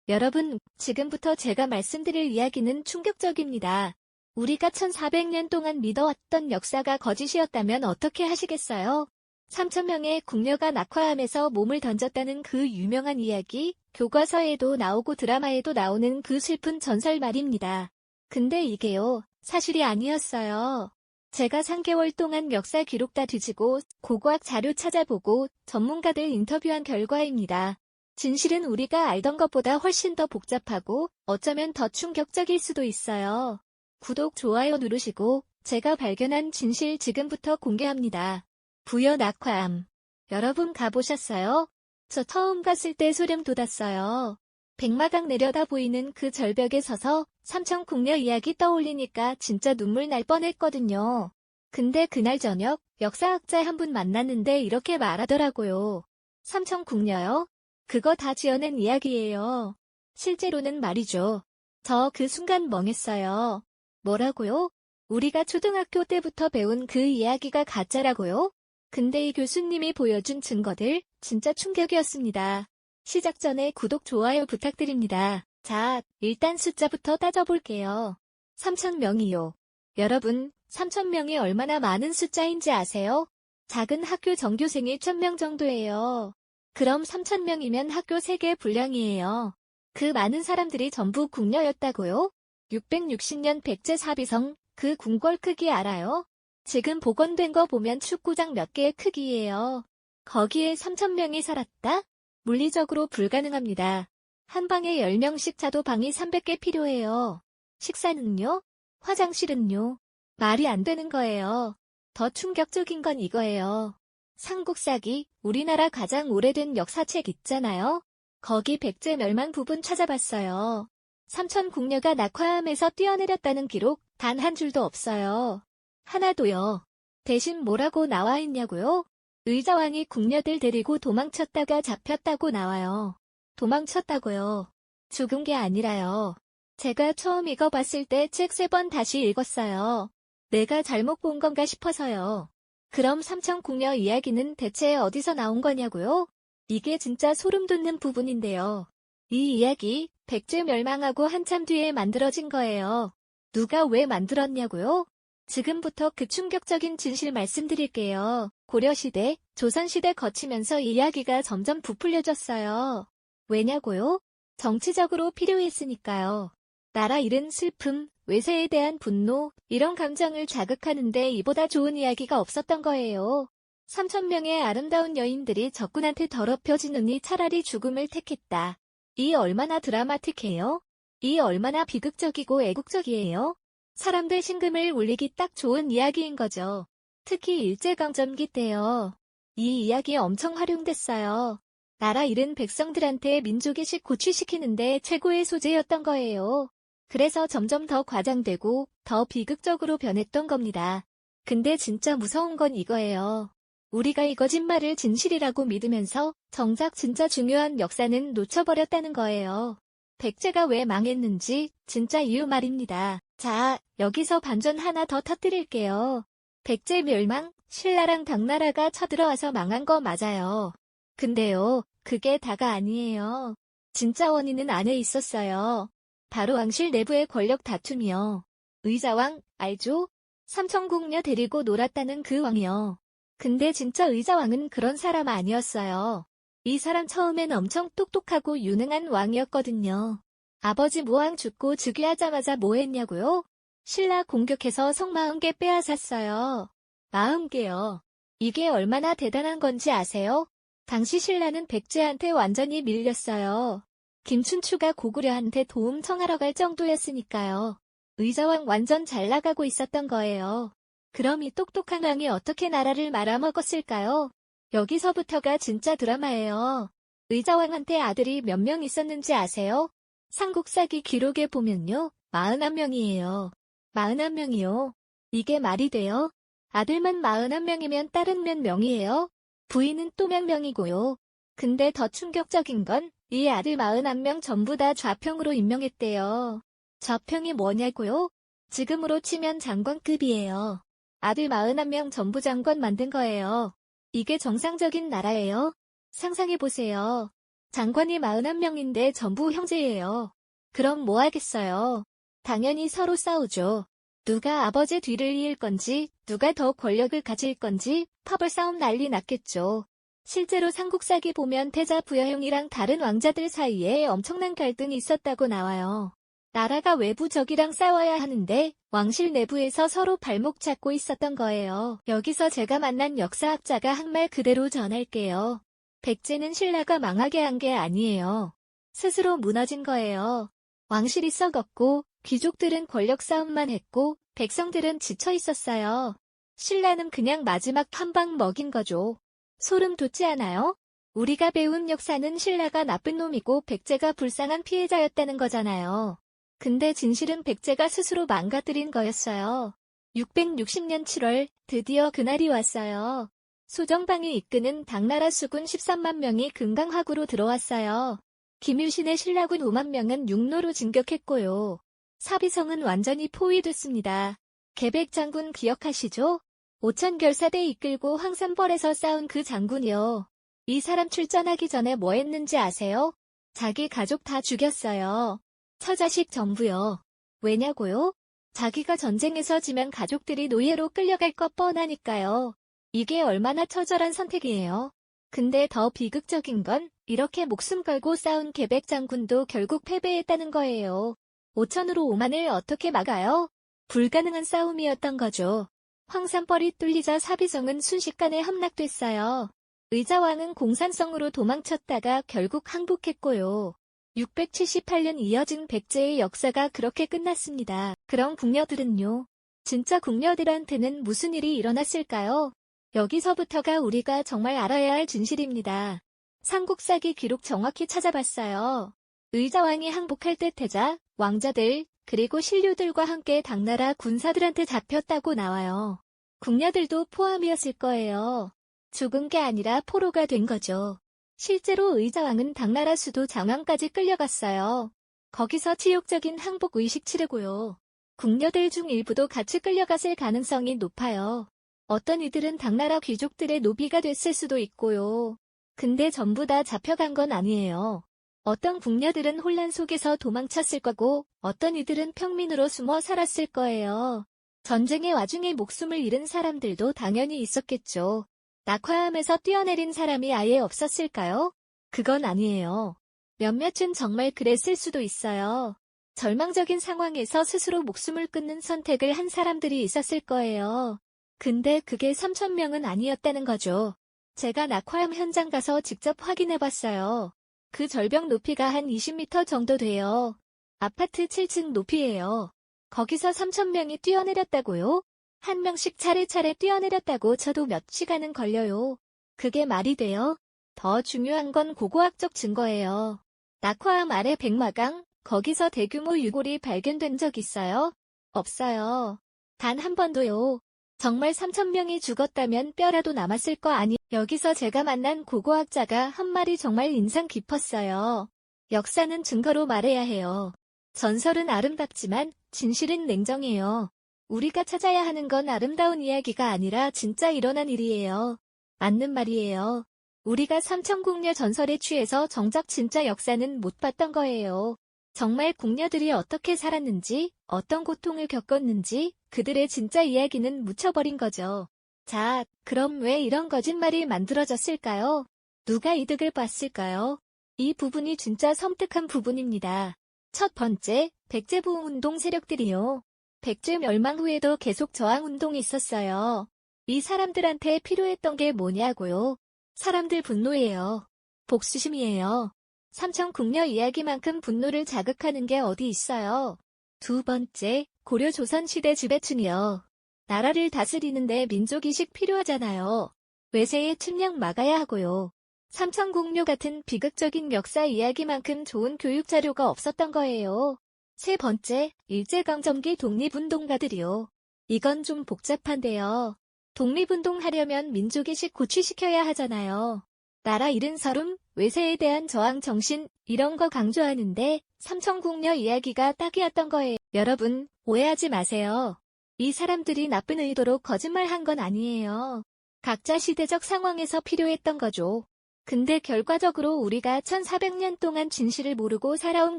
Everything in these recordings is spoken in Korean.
여러분, 지금부터 제가 말씀드릴 이야기는 충격적입니다. 우리가 1400년 동안 믿어왔던 역사가 거짓이었다면 어떻게 하시겠어요? 3000명의 궁녀가 낙화암에서 몸을 던졌다는 그 유명한 이야기, 교과서에도 나오고 드라마에도 나오는 그 슬픈 전설 말입니다. 근데 이게요, 사실이 아니었어요. 제가 3개월 동안 역사 기록 다 뒤지고 고고학 자료 찾아보고 전문가들 인터뷰한 결과입니다. 진실은 우리가 알던 것보다 훨씬 더 복잡하고 어쩌면 더 충격적일 수도 있어요. 구독, 좋아요 누르시고 제가 발견한 진실 지금부터 공개합니다. 부여 낙화암. 여러분 가보셨어요? 저 처음 갔을 때 소름 돋았어요. 백마강 내려다 보이는 그 절벽에 서서 삼천궁녀 이야기 떠올리니까 진짜 눈물 날 뻔했거든요. 근데 그날 저녁 역사학자 한 분 만났는데 이렇게 말하더라고요. 삼천궁녀요? 그거 다 지어낸 이야기예요. 실제로는 말이죠. 저 그 순간 멍했어요. 뭐라고요? 우리가 초등학교 때부터 배운 그 이야기가 가짜라고요? 근데 이 교수님이 보여준 증거들 진짜 충격이었습니다. 시작 전에 구독, 좋아요 부탁드립니다. 자, 일단 숫자부터 따져볼게요. 3000명이요. 여러분, 3000명이 얼마나 많은 숫자인지 아세요? 작은 학교 전교생이 1000명 정도예요. 그럼 3000명이면 학교 3개 분량이에요. 그 많은 사람들이 전부 궁녀였다고요? 660년 백제 사비성, 그 궁궐 크기 알아요? 지금 복원된 거 보면 축구장 몇 개의 크기예요. 거기에 3000명이 살았다? 물리적으로 불가능합니다. 한 방에 10명씩 자도 방이 300개 필요해요. 식사는요? 화장실은요? 말이 안 되는 거예요. 더 충격적인 건 이거예요. 삼국사기, 우리나라 가장 오래된 역사책 있잖아요. 거기 백제 멸망 부분 찾아봤어요. 삼천궁녀가 낙화암에서 뛰어내렸다는 기록 단 한 줄도 없어요. 하나도요. 대신 뭐라고 나와 있냐고요? 의자왕이 궁녀들 데리고 도망쳤다가 잡혔다고 나와요. 도망쳤다고요. 죽은 게 아니라요. 제가 처음 이거 봤을 때 책 3번 다시 읽었어요. 내가 잘못 본 건가 싶어서요. 그럼 삼천궁녀 이야기는 대체 어디서 나온 거냐고요? 이게 진짜 소름 돋는 부분인데요. 이 이야기 백제 멸망하고 한참 뒤에 만들어진 거예요. 누가 왜 만들었냐고요? 지금부터 그 충격적인 진실 말씀드릴게요. 고려시대, 조선시대 거치면서 이야기가 점점 부풀려졌어요. 왜냐고요? 정치적으로 필요했으니까요. 나라 잃은 슬픔, 외세에 대한 분노, 이런 감정을 자극하는데 이보다 좋은 이야기가 없었던 거예요. 3000명의 아름다운 여인들이 적군한테 더럽혀지느니 차라리 죽음을 택했다. 이 얼마나 드라마틱해요? 이 얼마나 비극적이고 애국적이에요? 사람들 심금을 울리기 딱 좋은 이야기인 거죠. 특히 일제강점기 때요. 이 이야기 엄청 활용됐어요. 나라 잃은 백성들한테 민족의식 고취시키는데 최고의 소재였던 거예요. 그래서 점점 더 과장되고 더 비극적으로 변했던 겁니다. 근데 진짜 무서운 건 이거예요. 우리가 이 거짓말을 진실이라고 믿으면서 정작 진짜 중요한 역사는 놓쳐버렸다는 거예요. 백제가 왜 망했는지 진짜 이유 말입니다. 자, 여기서 반전 하나 더 터뜨릴게요. 백제 멸망, 신라랑 당나라가 쳐들어와서 망한 거 맞아요. 근데요, 그게 다가 아니에요. 진짜 원인은 안에 있었어요. 바로 왕실 내부의 권력 다툼이요. 의자왕, 알죠? 삼천궁녀 데리고 놀았다는 그 왕이요. 근데 진짜 의자왕은 그런 사람 아니었어요. 이 사람 처음엔 엄청 똑똑하고 유능한 왕이었거든요. 아버지 모왕 죽고 즉위하자마자 뭐 했냐고요? 신라 공격해서 성 40개 빼앗았어요. 40개요. 이게 얼마나 대단한 건지 아세요? 당시 신라는 백제한테 완전히 밀렸어요. 김춘추가 고구려한테 도움 청하러 갈 정도였으니까요. 의자왕 완전 잘 나가고 있었던 거예요. 그럼 이 똑똑한 왕이 어떻게 나라를 말아먹었을까요? 여기서부터가 진짜 드라마예요. 의자왕한테 아들이 몇 명 있었는지 아세요? 삼국사기 기록에 보면요. 41명이에요. 41명이요. 이게 말이 돼요? 아들만 41명이면 딸은 몇 명이에요? 부인은 또 몇 명이고요. 근데 더 충격적인 건 이 아들 41명 전부 다 좌평으로 임명했대요. 좌평이 뭐냐고요? 지금으로 치면 장관급이에요. 아들 41명 전부 장관 만든 거예요. 이게 정상적인 나라예요? 상상해보세요. 장관이 41명인데 전부 형제예요. 그럼 뭐 하겠어요? 당연히 서로 싸우죠. 누가 아버지 뒤를 이을 건지, 누가 더 권력을 가질 건지 파벌 싸움 난리 났겠죠. 실제로 삼국사기 보면 태자 부여형이랑 다른 왕자들 사이에 엄청난 갈등이 있었다고 나와요. 나라가 외부 적이랑 싸워야 하는데 왕실 내부에서 서로 발목 잡고 있었던 거예요. 여기서 제가 만난 역사학자가 한 말 그대로 전할게요. 백제는 신라가 망하게 한 게 아니에요. 스스로 무너진 거예요. 왕실이 썩었고 귀족들은 권력 싸움만 했고 백성들은 지쳐 있었어요. 신라는 그냥 마지막 한 방 먹인 거죠. 소름 돋지 않아요? 우리가 배운 역사는 신라가 나쁜 놈이고 백제가 불쌍한 피해자였다는 거잖아요. 근데 진실은 백제가 스스로 망가뜨린 거였어요. 660년 7월 드디어 그날이 왔어요. 소정방이 이끄는 당나라 수군 13만 명이 금강화구로 들어왔어요. 김유신의 신라군 5만 명은 육로로 진격했고요. 사비성은 완전히 포위됐습니다. 계백장군 기억하시죠? 오천결사대 이끌고 황산벌에서 싸운 그 장군이요. 이 사람 출전하기 전에 뭐 했는지 아세요? 자기 가족 다 죽였어요. 처자식 전부요. 왜냐고요? 자기가 전쟁에서 지면 가족들이 노예로 끌려갈 것 뻔하니까요. 이게 얼마나 처절한 선택이에요. 근데 더 비극적인 건 이렇게 목숨 걸고 싸운 계백장군도 결국 패배했다는 거예요. 5천으로 5만을 어떻게 막아요? 불가능한 싸움이었던 거죠. 황산벌이 뚫리자 사비성은 순식간에 함락됐어요. 의자왕은 공산성으로 도망쳤다가 결국 항복했고요. 678년 이어진 백제의 역사가 그렇게 끝났습니다. 그럼 궁녀들은요? 진짜 궁녀들한테는 무슨 일이 일어났을까요? 여기서부터가 우리가 정말 알아야 할 진실입니다. 삼국사기 기록 정확히 찾아봤어요. 의자왕이 항복할 때 태자, 왕자들, 그리고 신료들과 함께 당나라 군사들한테 잡혔다고 나와요. 궁녀들도 포함이었을 거예요. 죽은 게 아니라 포로가 된 거죠. 실제로 의자왕은 당나라 수도 장안까지 끌려갔어요. 거기서 치욕적인 항복 의식 치르고요. 궁녀들 중 일부도 같이 끌려갔을 가능성이 높아요. 어떤 이들은 당나라 귀족들의 노비가 됐을 수도 있고요. 근데 전부 다 잡혀간 건 아니에요. 어떤 궁녀들은 혼란 속에서 도망쳤을 거고 어떤 이들은 평민으로 숨어 살았을 거예요. 전쟁의 와중에 목숨을 잃은 사람들도 당연히 있었겠죠. 낙화암에서 뛰어내린 사람이 아예 없었을까요? 그건 아니에요. 몇몇은 정말 그랬을 수도 있어요. 절망적인 상황에서 스스로 목숨을 끊는 선택을 한 사람들이 있었을 거예요. 근데 그게 3,000명은 아니었다는 거죠. 제가 낙화암 현장 가서 직접 확인해봤어요. 그 절벽 높이가 한 20m 정도 돼요. 아파트 7층 높이예요. 거기서 3,000명이 뛰어내렸다고요? 한 명씩 차례차례 뛰어내렸다고 쳐도 몇 시간은 걸려요. 그게 말이 돼요? 더 중요한 건 고고학적 증거예요. 낙화암 아래 백마강, 거기서 대규모 유골이 발견된 적 있어요? 없어요. 단 한 번도요. 정말 3,000명이 죽었다면 뼈라도 남았을 거 아니. 여기서 제가 만난 고고학자가 한 말이 정말 인상 깊었어요. 역사는 증거로 말해야 해요. 전설은 아름답지만 진실은 냉정해요. 우리가 찾아야 하는 건 아름다운 이야기가 아니라 진짜 일어난 일이에요. 맞는 말이에요. 우리가 삼천궁녀 전설에 취해서 정작 진짜 역사는 못 봤던 거예요. 정말 궁녀들이 어떻게 살았는지, 어떤 고통을 겪었는지 그들의 진짜 이야기는 묻혀버린 거죠. 자, 그럼 왜 이런 거짓말이 만들어졌을까요? 누가 이득을 봤을까요? 이 부분이 진짜 섬뜩한 부분입니다. 첫 번째, 백제부흥운동 세력들이요. 백제 멸망 후에도 계속 저항운동이 있었어요. 이 사람들한테 필요했던 게 뭐냐고요? 사람들 분노예요. 복수심이에요. 삼천궁녀 이야기만큼 분노를 자극하는 게 어디 있어요? 두 번째, 고려 조선시대 지배층이요. 나라를 다스리는데 민족이식 필요하잖아요. 외세의 침략 막아야 하고요. 삼천궁녀 같은 비극적인 역사 이야기만큼 좋은 교육 자료가 없었던 거예요. 세 번째, 일제강점기 독립운동가들이요. 이건 좀 복잡한데요. 독립운동하려면 민족의식 고취시켜야 하잖아요. 나라 잃은 서름, 외세에 대한 저항 정신, 이런 거 강조하는데 삼천궁녀 이야기가 딱이었던 거예요. 여러분, 오해하지 마세요. 이 사람들이 나쁜 의도로 거짓말한 건 아니에요. 각자 시대적 상황에서 필요했던 거죠. 근데 결과적으로 우리가 1400년 동안 진실을 모르고 살아온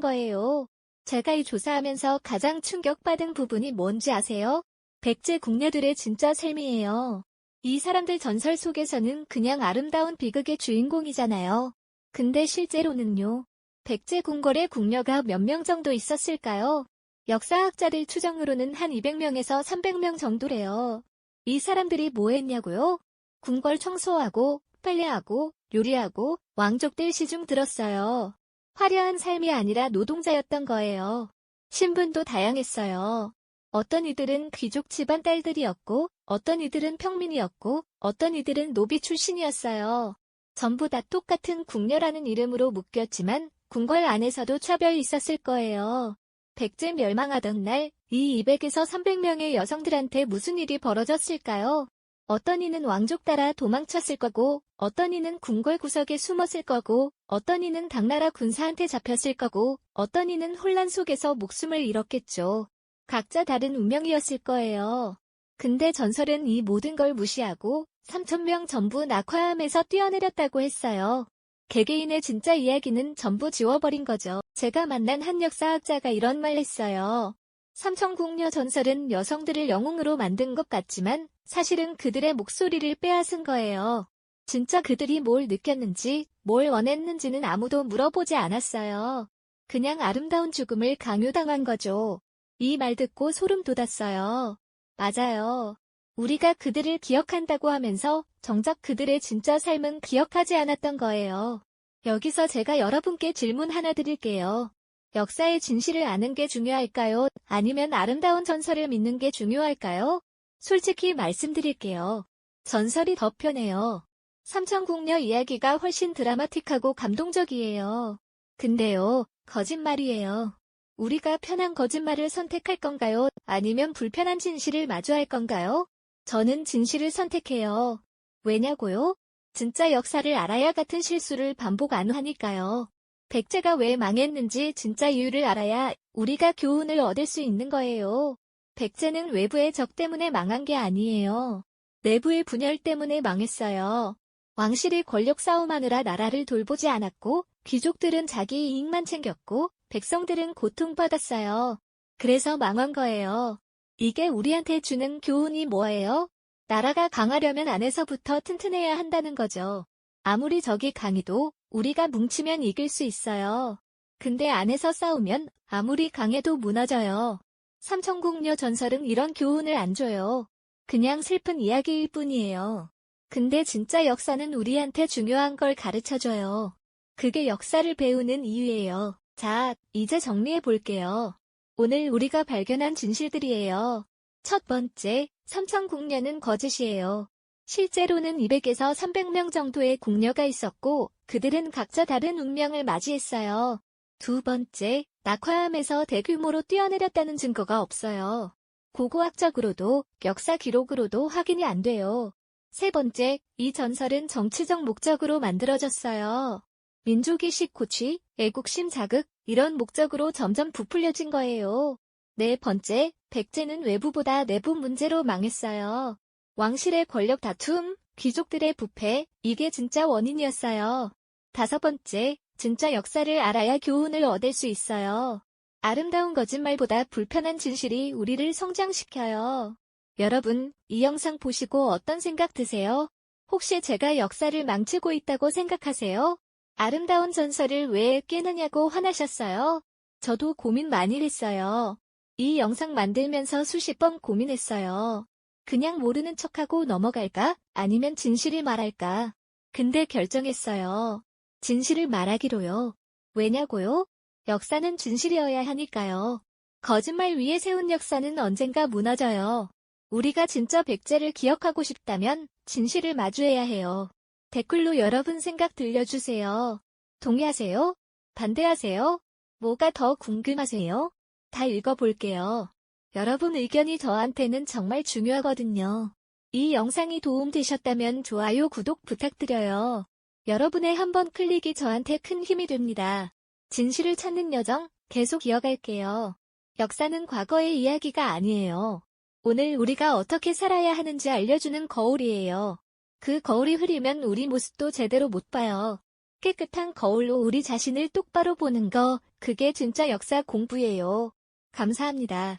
거예요. 제가 이 조사하면서 가장 충격받은 부분이 뭔지 아세요? 백제 궁녀들의 진짜 삶이에요. 이 사람들 전설 속에서는 그냥 아름다운 비극의 주인공이잖아요. 근데 실제로는요. 백제 궁궐에 궁녀가 몇 명 정도 있었을까요? 역사학자들 추정으로는 한 200명에서 300명 정도래요. 이 사람들이 뭐 했냐고요? 궁궐 청소하고, 빨래하고, 요리하고, 왕족들 시중 들었어요. 화려한 삶이 아니라 노동자였던 거예요. 신분도 다양했어요. 어떤 이들은 귀족 집안 딸들이었고, 어떤 이들은 평민이었고, 어떤 이들은 노비 출신이었어요. 전부 다 똑같은 궁녀라는 이름으로 묶였지만 궁궐 안에서도 차별이 있었을 거예요. 백제 멸망하던 날, 이 200에서 300명의 여성들한테 무슨 일이 벌어졌을까요? 어떤 이는 왕족 따라 도망쳤을 거고, 어떤 이는 궁궐 구석에 숨었을 거고, 어떤 이는 당나라 군사한테 잡혔을 거고, 어떤 이는 혼란 속에서 목숨을 잃었겠죠. 각자 다른 운명이었을 거예요. 근데 전설은 이 모든 걸 무시하고 3,000명 전부 낙화암에서 뛰어내렸다고 했어요. 개개인의 진짜 이야기는 전부 지워버린 거죠. 제가 만난 한 역사학자가 이런 말 했어요. 삼천궁녀 전설은 여성들을 영웅으로 만든 것 같지만 사실은 그들의 목소리를 빼앗은 거예요. 진짜 그들이 뭘 느꼈는지, 뭘 원했는지는 아무도 물어보지 않았어요. 그냥 아름다운 죽음을 강요당한 거죠. 이 말 듣고 소름 돋았어요. 맞아요. 우리가 그들을 기억한다고 하면서 정작 그들의 진짜 삶은 기억하지 않았던 거예요. 여기서 제가 여러분께 질문 하나 드릴게요. 역사의 진실을 아는 게 중요할까요? 아니면 아름다운 전설을 믿는 게 중요할까요? 솔직히 말씀드릴게요. 전설이 더 편해요. 삼천궁녀 이야기가 훨씬 드라마틱하고 감동적이에요. 근데요, 거짓말이에요. 우리가 편한 거짓말을 선택할 건가요? 아니면 불편한 진실을 마주할 건가요? 저는 진실을 선택해요. 왜냐고요? 진짜 역사를 알아야 같은 실수를 반복 안 하니까요. 백제가 왜 망했는지 진짜 이유를 알아야 우리가 교훈을 얻을 수 있는 거예요. 백제는 외부의 적 때문에 망한 게 아니에요. 내부의 분열 때문에 망했어요. 왕실이 권력 싸움하느라 나라를 돌보지 않았고, 귀족들은 자기 이익만 챙겼고, 백성들은 고통받았어요. 그래서 망한 거예요. 이게 우리한테 주는 교훈이 뭐예요? 나라가 강하려면 안에서부터 튼튼해야 한다는 거죠. 아무리 적이 강해도 우리가 뭉치면 이길 수 있어요. 근데 안에서 싸우면 아무리 강해도 무너져요. 삼천궁녀 전설은 이런 교훈을 안 줘요. 그냥 슬픈 이야기일 뿐이에요. 근데 진짜 역사는 우리한테 중요한 걸 가르쳐줘요. 그게 역사를 배우는 이유예요. 자, 이제 정리해 볼게요. 오늘 우리가 발견한 진실들이에요. 첫 번째, 삼천궁녀는 거짓이에요. 실제로는 200에서 300명 정도의 궁녀가 있었고, 그들은 각자 다른 운명을 맞이했어요. 두 번째, 낙화암에서 대규모로 뛰어내렸다는 증거가 없어요. 고고학적으로도, 역사 기록으로도 확인이 안 돼요. 세 번째, 이 전설은 정치적 목적으로 만들어졌어요. 민족의식 고취, 애국심 자극, 이런 목적으로 점점 부풀려진 거예요. 네 번째, 백제는 외부보다 내부 문제로 망했어요. 왕실의 권력 다툼, 귀족들의 부패, 이게 진짜 원인이었어요. 다섯 번째, 진짜 역사를 알아야 교훈을 얻을 수 있어요. 아름다운 거짓말보다 불편한 진실이 우리를 성장시켜요. 여러분, 이 영상 보시고 어떤 생각 드세요? 혹시 제가 역사를 망치고 있다고 생각하세요? 아름다운 전설을 왜 깨느냐고 화나셨어요? 저도 고민 많이 했어요. 이 영상 만들면서 수십 번 고민했어요. 그냥 모르는 척하고 넘어갈까? 아니면 진실을 말할까? 근데 결정했어요. 진실을 말하기로요. 왜냐고요? 역사는 진실이어야 하니까요. 거짓말 위에 세운 역사는 언젠가 무너져요. 우리가 진짜 백제를 기억하고 싶다면 진실을 마주해야 해요. 댓글로 여러분 생각 들려주세요. 동의하세요? 반대하세요? 뭐가 더 궁금하세요? 다 읽어볼게요. 여러분 의견이 저한테는 정말 중요하거든요. 이 영상이 도움되셨다면 좋아요, 구독 부탁드려요. 여러분의 한 번 클릭이 저한테 큰 힘이 됩니다. 진실을 찾는 여정 계속 이어갈게요. 역사는 과거의 이야기가 아니에요. 오늘 우리가 어떻게 살아야 하는지 알려주는 거울이에요. 그 거울이 흐리면 우리 모습도 제대로 못 봐요. 깨끗한 거울로 우리 자신을 똑바로 보는 거, 그게 진짜 역사 공부예요. 감사합니다.